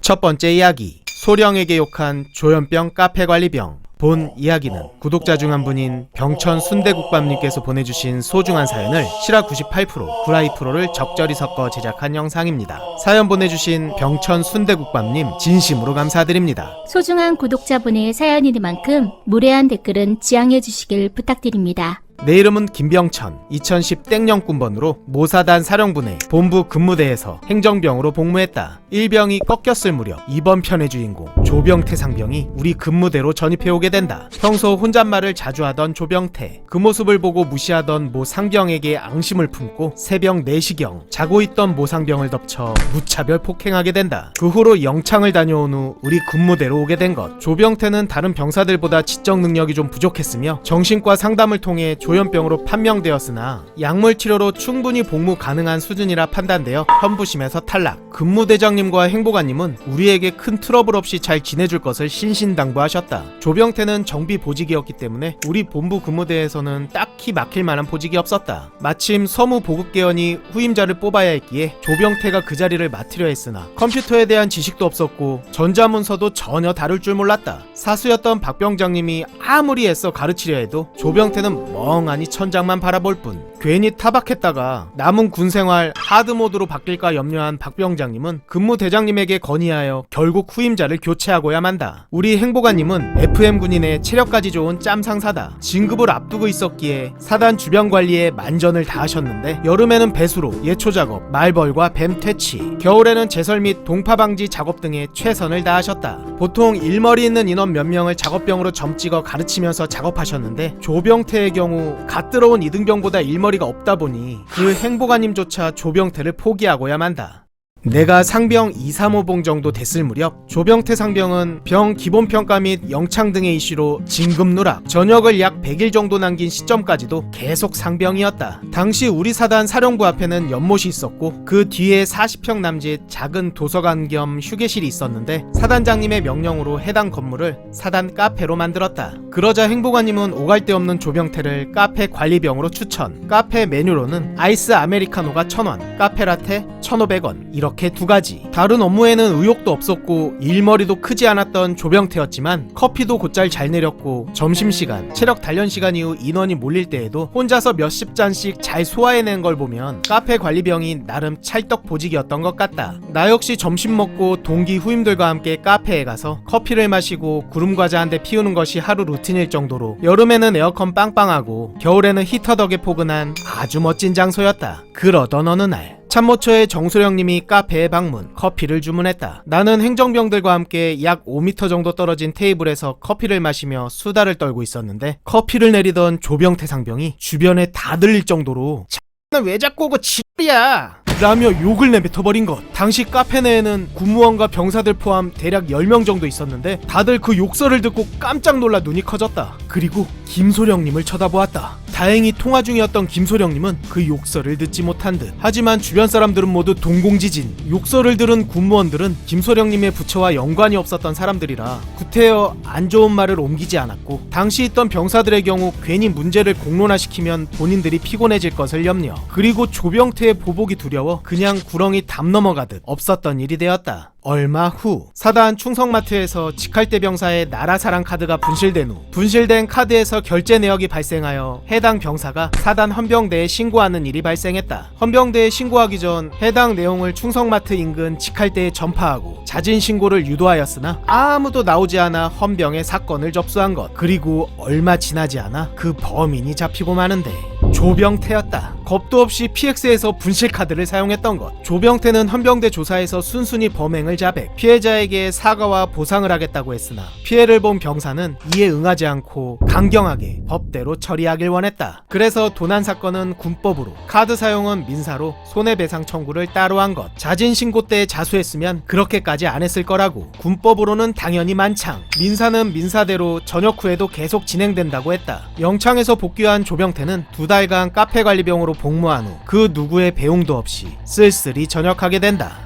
첫 번째 이야기, 소령에게 욕한 조현병 카페관리병. 본 이야기는 구독자 중 한 분인 병천 순대국밥님께서 보내주신 소중한 사연을 실화 98%, 구라이 프로를 적절히 섞어 제작한 영상입니다. 사연 보내주신 병천 순대국밥님 진심으로 감사드립니다. 소중한 구독자분의 사연이니만큼 무례한 댓글은 지양해 주시길 부탁드립니다. 내 이름은 김병천, 2010 땡영군번으로 모사단 사령부내 본부 근무대에서 행정병으로 복무했다. 1병이 꺾였을 무렵 2번 편의 주인공 조병태 상병이 우리 근무대로 전입해오게 된다. 평소 혼잣말을 자주 하던 조병태, 그 모습을 보고 무시하던 모 상병에게 앙심을 품고 새벽 4시경 자고 있던 모 상병을 덮쳐 무차별 폭행하게 된다. 그 후로 영창을 다녀온 후 우리 근무대로 오게 된 것. 조병태는 다른 병사들보다 지적 능력이 좀 부족했으며 정신과 상담을 통해 조현병으로 판명되었으나 약물 치료로 충분히 복무 가능한 수준이라 판단되어 현부심에서 탈락. 근무대장님과 행보관님은 우리에게 큰 트러블 없이 잘 지내줄 것을 신신당부하셨다. 조병태는 정비 보직이었기 때문에 우리 본부 근무대에서는 딱히 막힐 만한 보직이 없었다. 마침 서무 보급계원이 후임자를 뽑아야 했기에 조병태가 그 자리를 맡으려 했으나 컴퓨터에 대한 지식도 없었고 전자문서도 전혀 다룰 줄 몰랐다. 사수였던 박 병장님이 아무리 애써 가르치려 해도 조병태는 멍하니 천장만 바라볼 뿐. 괜히 타박했다가 남은 군생활 하드모드로 바뀔까 염려한 박 병장님은 근무대장님에게 건의하여 결국 후임자를 교체하고야 만다. 우리 행보관님은 FM군인의 체력까지 좋은 짬상사다. 진급을 앞두고 있었기에 사단 주변 관리에 만전을 다하셨는데 여름에는 배수로, 예초작업, 말벌과 뱀 퇴치, 겨울에는 제설 및 동파 방지 작업 등에 최선을 다하셨다. 보통 일머리 있는 인원 몇 명을 작업병으로 점 찍어 가르치면서 작업하셨는데 조병태의 경우 갓 들어온 이등병보다 일머리가 없다 보니 그 행보관님조차 조병태를 포기하고야 만다. 내가 상병 2, 3호봉 정도 됐을 무렵 조병태 상병은 병 기본평가 및 영창 등의 이슈로 진급 누락, 전역을 약 100일 정도 남긴 시점까지도 계속 상병이었다. 당시 우리 사단 사령부 앞에는 연못이 있었고 그 뒤에 40평 남짓 작은 도서관 겸 휴게실이 있었는데 사단장님의 명령으로 해당 건물을 사단 카페로 만들었다. 그러자 행보관님은 오갈 데 없는 조병태를 카페 관리병으로 추천. 카페 메뉴로는 아이스 아메리카노가 1,000원, 카페라테 1,500원 이렇게 두 가지. 다른 업무에는 의욕도 없었고 일머리도 크지 않았던 조병태였지만 커피도 곧잘 잘 내렸고 점심시간, 체력 단련 시간 이후 인원이 몰릴 때에도 혼자서 몇십 잔씩 잘 소화해낸 걸 보면 카페 관리병이 나름 찰떡 보직이었던 것 같다. 나 역시 점심 먹고 동기 후임들과 함께 카페에 가서 커피를 마시고 구름과자 한 대 피우는 것이 하루 루틴일 정도로 여름에는 에어컨 빵빵하고 겨울에는 히터 덕에 포근한 아주 멋진 장소였다. 그러던 어느 날 참모처의 정소령님이 카페에 방문, 커피를 주문했다. 나는 행정병들과 함께 약 5m 정도 떨어진 테이블에서 커피를 마시며 수다를 떨고 있었는데 커피를 내리던 조병태 상병이 주변에 다 들릴 정도로 는 왜 자꾸 오고 지야 라며 욕을 내뱉어버린 것. 당시 카페 내에는 군무원과 병사들 포함 대략 10명 정도 있었는데 다들 그 욕설을 듣고 깜짝 놀라 눈이 커졌다. 그리고 김소령님을 쳐다보았다. 다행히 통화 중이었던 김소령님은 그 욕설을 듣지 못한 듯. 하지만 주변 사람들은 모두 동공지진. 욕설을 들은 군무원들은 김소령님의 부처와 연관이 없었던 사람들이라 구태여 안 좋은 말을 옮기지 않았고 당시 있던 병사들의 경우 괜히 문제를 공론화시키면 본인들이 피곤해질 것을 염려. 그리고 조병태의 보복이 두려워 그냥 구렁이 담 넘어가듯 없었던 일이 되었다. 얼마 후 사단 충성마트에서 직할대 병사의 나라사랑 카드가 분실된 후 분실된 카드에서 결제 내역이 발생하여 해당 병사가 사단 헌병대에 신고하는 일이 발생했다. 헌병대에 신고하기 전 해당 내용을 충성마트 인근 직할대에 전파하고 자진 신고를 유도하였으나 아무도 나오지 않아 헌병에 사건을 접수한 것. 그리고 얼마 지나지 않아 그 범인이 잡히고 마는데 조병태였다. 겁도 없이 PX에서 분실카드를 사용했던 것. 조병태는 헌병대 조사에서 순순히 범행을 자백, 피해자에게 사과와 보상을 하겠다고 했으나 피해를 본 병사는 이에 응하지 않고 강경하게 법대로 처리하길 원했다. 그래서 도난 사건은 군법으로, 카드 사용은 민사로 손해배상 청구를 따로 한 것. 자진 신고 때 자수했으면 그렇게까지 안 했을 거라고. 군법으로는 당연히 만창, 민사는 민사대로 전역 후에도 계속 진행된다고 했다. 영창에서 복귀한 조병태는 2달간 카페 관리병으로 복무한 후 그 누구의 배웅도 없이 쓸쓸히 전역하게 된다.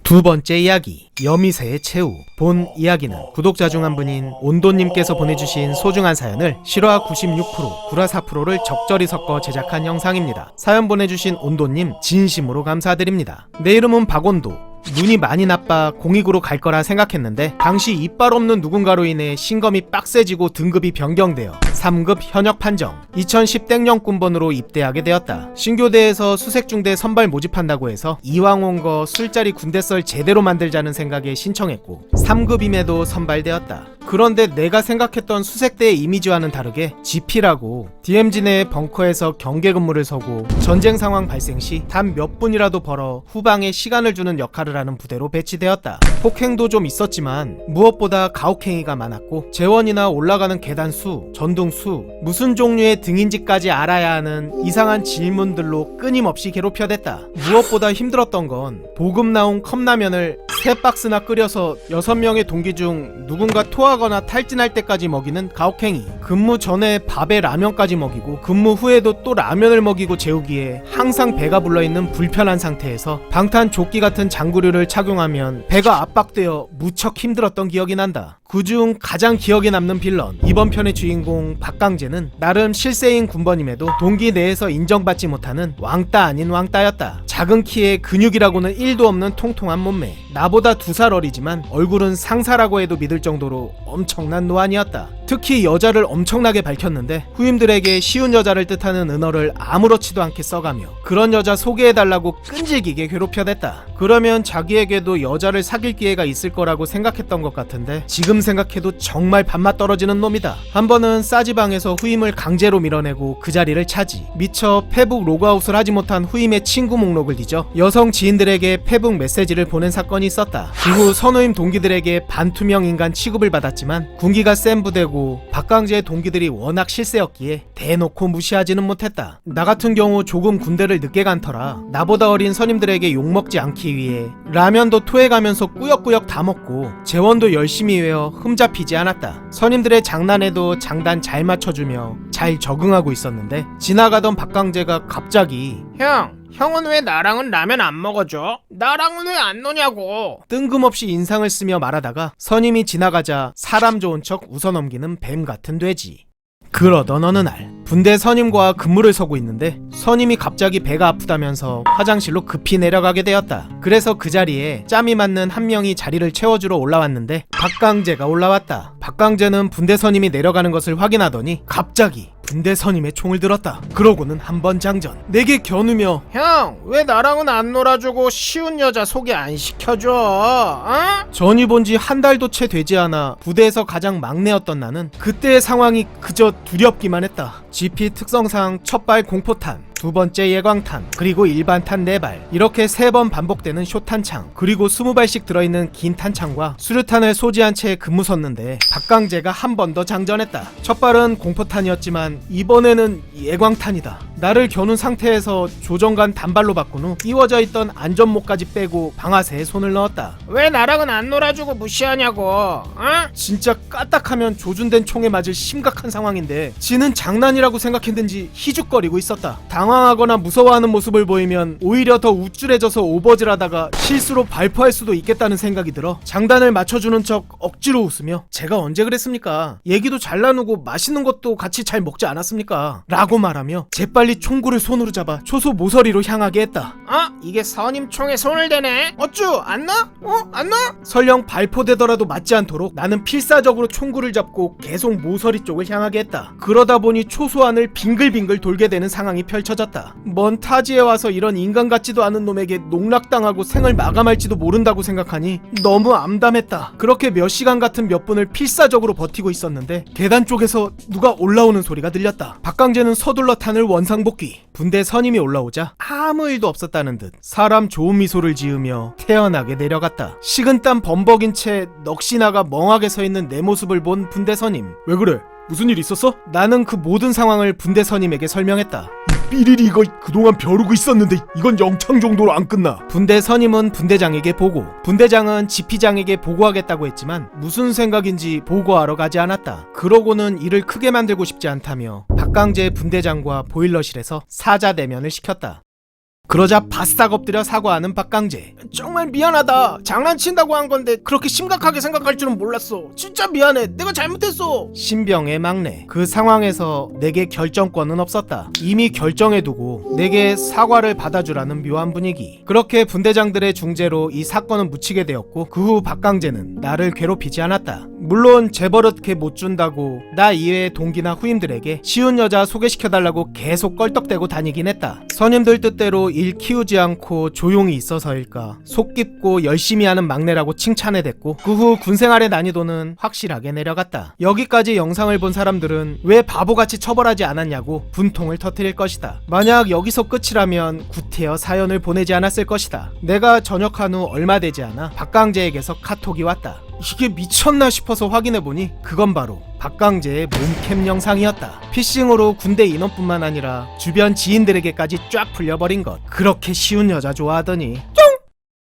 두 번째 이야기, 여미새의 최후. 본 이야기는 구독자 중 한 분인 온도님께서 보내주신 소중한 사연을 실화 96%, 구라 4%를 적절히 섞어 제작한 영상입니다. 사연 보내주신 온도님 진심으로 감사드립니다. 내 이름은 박온도, 눈이 많이 나빠 공익으로 갈 거라 생각했는데 당시 이빨 없는 누군가로 인해 신검이 빡세지고 등급이 변경되어 3급 현역 판정. 2010 땡령 군번으로 입대하게 되었다. 신교대에서 수색중대 선발 모집한다고 해서 이왕 온 거 술자리 군대 썰 제대로 만들자는 생각에 신청했고 3급임에도 선발되었다. 그런데 내가 생각했던 수색대의 이미지와는 다르게 GP라고 DMZ 내 벙커에서 경계 근무를 서고 전쟁 상황 발생 시 단 몇 분이라도 벌어 후방에 시간을 주는 역할을 하는 부대로 배치되었다. 폭행도 좀 있었지만 무엇보다 가혹행위가 많았고 재원이나 올라가는 계단 수, 전등 수, 무슨 종류의 등인지까지 알아야 하는 이상한 질문들로 끊임없이 괴롭혀댔다. 무엇보다 힘들었던 건 보급 나온 컵라면을 3박스나 끓여서 6명의 동기 중 누군가 토하거나 탈진할 때까지 먹이는 가혹행위. 근무 전에 밥에 라면까지 먹이고 근무 후에도 또 라면을 먹이고 재우기에 항상 배가 불러있는 불편한 상태에서 방탄 조끼 같은 장구류를 착용하면 배가 압박되어 무척 힘들었던 기억이 난다. 그중 가장 기억에 남는 빌런, 이번 편의 주인공 박강재는 나름 실세인 군번임에도 동기 내에서 인정받지 못하는 왕따 아닌 왕따였다. 작은 키에 근육이라고는 1도 없는 통통한 몸매, 나보다 2살 어리지만 얼굴은 상사라고 해도 믿을 정도로 엄청난 노안이었다. 특히 여자를 엄청나게 밝혔는데 후임들에게 쉬운 여자를 뜻하는 은어를 아무렇지도 않게 써가며 그런 여자 소개해달라고 끈질기게 괴롭혀댔다. 그러면 자기에게도 여자를 사귈 기회가 있을 거라고 생각했던 것 같은데 지금 생각해도 정말 밥맛 떨어지는 놈이다. 한 번은 싸지방에서 후임을 강제로 밀어내고 그 자리를 차지. 미처 페북 로그아웃을 하지 못한 후임의 친구 목록을 뒤져 여성 지인들에게 페북 메시지를 보낸 사건이 있었다. 이후 선후임 동기들에게 반투명 인간 취급을 받았지만 군기가 센 부대고 박강재의 동기들이 워낙 실세였기에 대놓고 무시하지는 못했다. 나 같은 경우 조금 군대를 늦게 간 터라 나보다 어린 선임들에게 욕먹지 않기 위해 라면도 토해가면서 꾸역꾸역 다 먹고 재원도 열심히 외워 흠잡히지 않았다. 선임들의 장난에도 장단 잘 맞춰주며 잘 적응하고 있었는데 지나가던 박강재가 갑자기 형은 왜 나랑은 라면 안 먹어줘? 나랑은 왜 안 노냐고. 뜬금없이 인상을 쓰며 말하다가 선임이 지나가자 사람 좋은 척 웃어넘기는 뱀 같은 돼지. 그러던 어느 날 분대 선임과 근무를 서고 있는데 선임이 갑자기 배가 아프다면서 화장실로 급히 내려가게 되었다. 그래서 그 자리에 짬이 맞는 한 명이 자리를 채워주러 올라왔는데 박강재가 올라왔다. 박강재는 분대 선임이 내려가는 것을 확인하더니 갑자기 분대 선임의 총을 들었다. 그러고는 한 번 장전. 내게 겨누며 형 왜 나랑은 안 놀아주고 쉬운 여자 소개 안 시켜줘? 어? 전이 본 지 한 달도 채 되지 않아 부대에서 가장 막내였던 나는 그때의 상황이 그저 두렵기만 했다. GP 특성상 첫발 공포탄, 두 번째 예광탄, 그리고 일반탄 4발, 이렇게 3번 반복되는 쇼탄창, 그리고 20발씩 들어있는 긴 탄창과 수류탄을 소지한 채 근무 섰는데 박강재가 한 번 더 장전했다. 첫 발은 공포탄이었지만 이번에는 예광탄이다. 나를 겨눈 상태에서 조정관 단발로 바꾼 후 끼워져 있던 안전모까지 빼고 방아쇠에 손을 넣었다. 왜 나랑은 안 놀아주고 무시하냐고. 어? 진짜 까딱하면 조준된 총에 맞을 심각한 상황인데 지는 장난이라고 생각했는지 희죽거리고 있었다. 당황하거나 무서워하는 모습을 보이면 오히려 더 우쭐해져서 오버질하다가 실수로 발포할 수도 있겠다는 생각이 들어 장단을 맞춰주는 척 억지로 웃으며 제가 언제 그랬습니까? 얘기도 잘 나누고 맛있는 것도 같이 잘 먹지 않았습니까? 라고 말하며 재빨리 총구를 손으로 잡아 초소 모서리로 향하게 했다. 이게 선임 총에 손을 대네? 어쭈 안 나? 안 나? 설령 발포되더라도 맞지 않도록 나는 필사적으로 총구를 잡고 계속 모서리 쪽을 향하게 했다. 그러다 보니 초소 안을 빙글빙글 돌게 되는 상황이 펼쳐졌다. 먼 타지에 와서 이런 인간 같지도 않은 놈에게 농락당하고 생을 마감할지도 모른다고 생각하니 너무 암담했다. 그렇게 몇 시간 같은 몇 분을 필사적으로 버티고 있었는데 계단 쪽에서 누가 올라오는 소리가 들렸다. 박강재는 서둘러 탄을 원상복귀. 분대 선임이 올라오자 아무 일도 없었다는 듯 사람 좋은 미소를 지으며 태연하게 내려갔다. 식은땀 범벅인 채 넋이 나가 멍하게 서 있는 내 모습을 본 분대 선임. 왜 그래? 무슨 일 있었어? 나는 그 모든 상황을 분대 선임에게 설명했다. 삐리리 이거 그동안 벼르고 있었는데 이건 영창 정도로 안 끝나. 분대 선임은 분대장에게 보고, 분대장은 지피장에게 보고하겠다고 했지만 무슨 생각인지 보고하러 가지 않았다. 그러고는 일을 크게 만들고 싶지 않다며 박강재 분대장과 보일러실에서 사자 대면을 시켰다. 그러자 바싹 엎드려 사과하는 박강재. 정말 미안하다. 장난친다고 한 건데 그렇게 심각하게 생각할 줄은 몰랐어. 진짜 미안해. 내가 잘못했어. 신병의 막내. 그 상황에서 내게 결정권은 없었다. 이미 결정해두고 내게 사과를 받아주라는 묘한 분위기. 그렇게 분대장들의 중재로 이 사건은 묻히게 되었고 그 후 박강재는 나를 괴롭히지 않았다. 물론 재벌어떻게 못 준다고 나 이외의 동기나 후임들에게 쉬운 여자 소개시켜달라고 계속 껄떡대고 다니긴 했다. 선임들 뜻대로 일 키우지 않고 조용히 있어서일까 속 깊고 열심히 하는 막내라고 칭찬해댔고 그 후 군생활의 난이도는 확실하게 내려갔다. 여기까지 영상을 본 사람들은 왜 바보같이 처벌하지 않았냐고 분통을 터뜨릴 것이다. 만약 여기서 끝이라면 구태여 사연을 보내지 않았을 것이다. 내가 전역한 후 얼마 되지 않아 박강재에게서 카톡이 왔다. 이게 미쳤나 싶어서 확인해보니 그건 바로 박강재의 몸캠 영상이었다. 피싱으로 군대 인원뿐만 아니라 주변 지인들에게까지 쫙 풀려버린 것. 그렇게 쉬운 여자 좋아하더니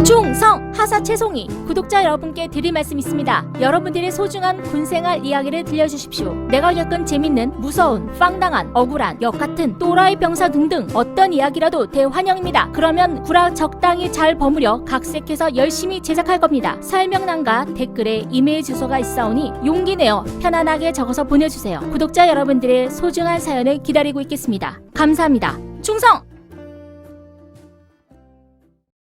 충성 하사 최송이 구독자 여러분께 드릴 말씀 있습니다. 여러분들의 소중한 군생활 이야기를 들려주십시오. 내가 겪은 재밌는, 무서운, 빵당한, 억울한, 역같은, 또라이 병사 등등 어떤 이야기라도 대환영입니다. 그러면 구라 적당히 잘 버무려 각색해서 열심히 제작할 겁니다. 설명란과 댓글에 이메일 주소가 있사오니 용기 내어 편안하게 적어서 보내주세요. 구독자 여러분들의 소중한 사연을 기다리고 있겠습니다. 감사합니다. 충성!